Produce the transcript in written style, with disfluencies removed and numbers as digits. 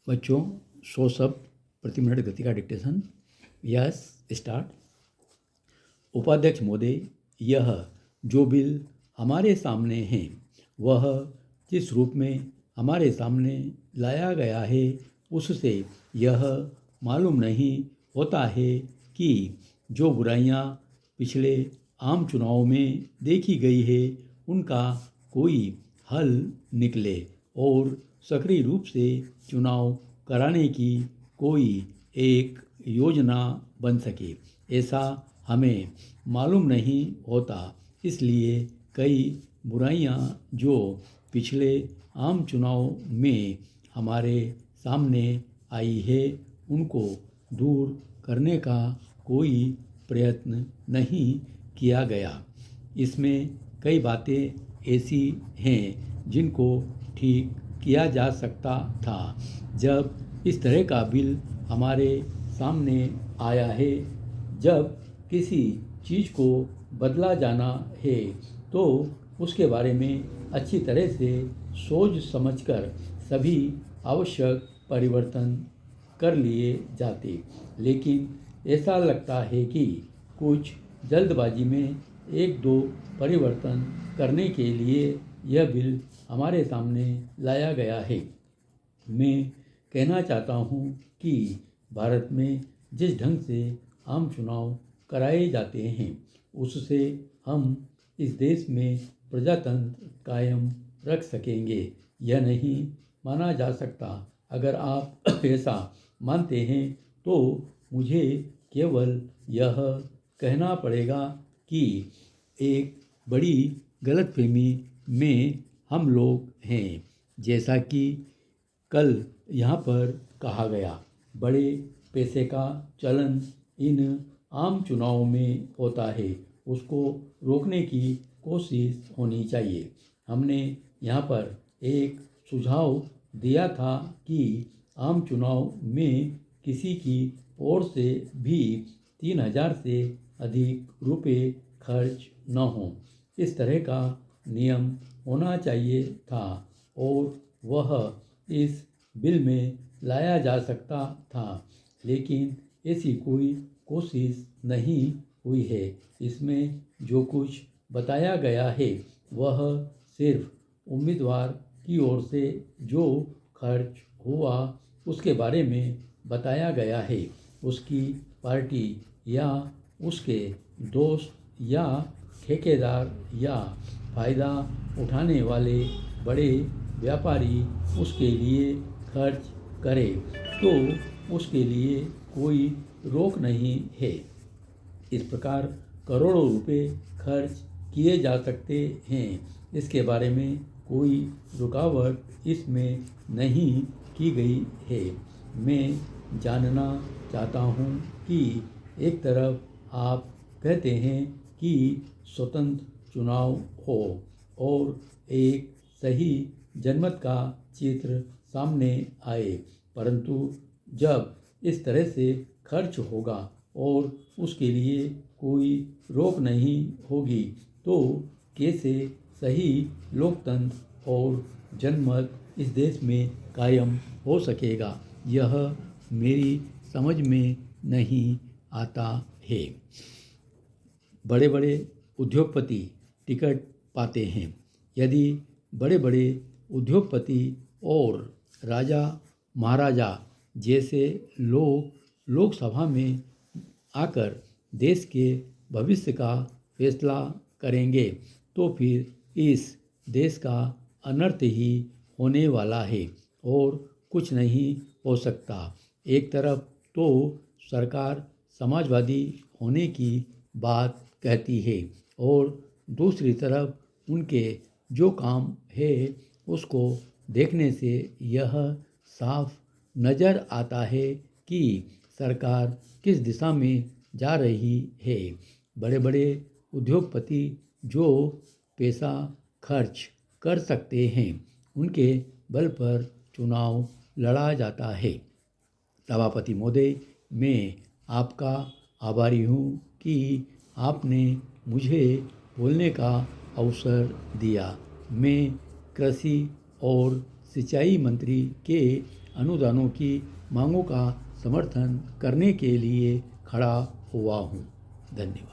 बच्चों, 100 शब्द प्रति मिनट गति का डिक्टेशन। Yes, start. उपाध्यक्ष महोदय, यह जो बिल हमारे सामने है वह जिस रूप में हमारे सामने लाया गया है उससे यह मालूम नहीं होता है कि जो बुराइयां पिछले आम चुनाव में देखी गई है उनका कोई हल निकले और सक्रिय रूप से चुनाव कराने की कोई एक योजना बन सके, ऐसा हमें मालूम नहीं होता। इसलिए कई बुराइयां जो पिछले आम चुनाव में हमारे सामने आई है उनको दूर करने का कोई प्रयत्न नहीं किया गया। इसमें कई बातें ऐसी हैं जिनको ठीक किया जा सकता था। जब इस तरह का बिल हमारे सामने आया है, जब किसी चीज़ को बदला जाना है तो उसके बारे में अच्छी तरह से सोच समझकर सभी आवश्यक परिवर्तन कर लिए जाते, लेकिन ऐसा लगता है कि कुछ जल्दबाजी में एक दो परिवर्तन करने के लिए यह बिल हमारे सामने लाया गया है। मैं कहना चाहता हूँ कि भारत में जिस ढंग से आम चुनाव कराए जाते हैं उससे हम इस देश में प्रजातंत्र कायम रख सकेंगे। यह नहीं माना जा सकता। अगर आप ऐसा मानते हैं तो मुझे केवल यह कहना पड़ेगा कि एक बड़ी गलतफहमी में हम लोग हैं। जैसा कि कल यहाँ पर कहा गया, बड़े पैसे का चलन इन आम चुनाव में होता है, उसको रोकने की कोशिश होनी चाहिए। हमने यहाँ पर एक सुझाव दिया था कि आम चुनाव में किसी की ओर से भी 3,000 से अधिक रुपए खर्च न हों, इस तरह का नियम होना चाहिए था और वह इस बिल में लाया जा सकता था, लेकिन ऐसी कोई कोशिश नहीं हुई है। इसमें जो कुछ बताया गया है वह सिर्फ उम्मीदवार की ओर से जो खर्च हुआ उसके बारे में बताया गया है। उसकी पार्टी या उसके दोस्त या ठेकेदार या फ़ायदा उठाने वाले बड़े व्यापारी उसके लिए खर्च करे तो उसके लिए कोई रोक नहीं है। इस प्रकार करोड़ों रुपए खर्च किए जा सकते हैं, इसके बारे में कोई रुकावट इसमें नहीं की गई है। मैं जानना चाहता हूँ कि एक तरफ आप कहते हैं कि स्वतंत्र चुनाव हो और एक सही जनमत का चित्र सामने आए, परंतु जब इस तरह से खर्च होगा और उसके लिए कोई रोक नहीं होगी तो कैसे सही लोकतंत्र और जनमत इस देश में कायम हो सकेगा, यह मेरी समझ में नहीं आता है। बड़े बड़े उद्योगपति टिकट पाते हैं। यदि बड़े बड़े उद्योगपति और राजा महाराजा जैसे लोग लोकसभा में आकर देश के भविष्य का फैसला करेंगे तो फिर इस देश का अनर्थ ही होने वाला है और कुछ नहीं हो सकता। एक तरफ तो सरकार समाजवादी होने की बात कहती है और दूसरी तरफ उनके जो काम है उसको देखने से यह साफ नज़र आता है कि सरकार किस दिशा में जा रही है। बड़े बड़े उद्योगपति जो पैसा खर्च कर सकते हैं उनके बल पर चुनाव लड़ा जाता है। सभापति महोदय, मैं आपका आभारी हूँ कि आपने मुझे बोलने का अवसर दिया। मैं कृषि और सिंचाई मंत्री के अनुदानों की मांगों का समर्थन करने के लिए खड़ा हुआ हूँ। धन्यवाद।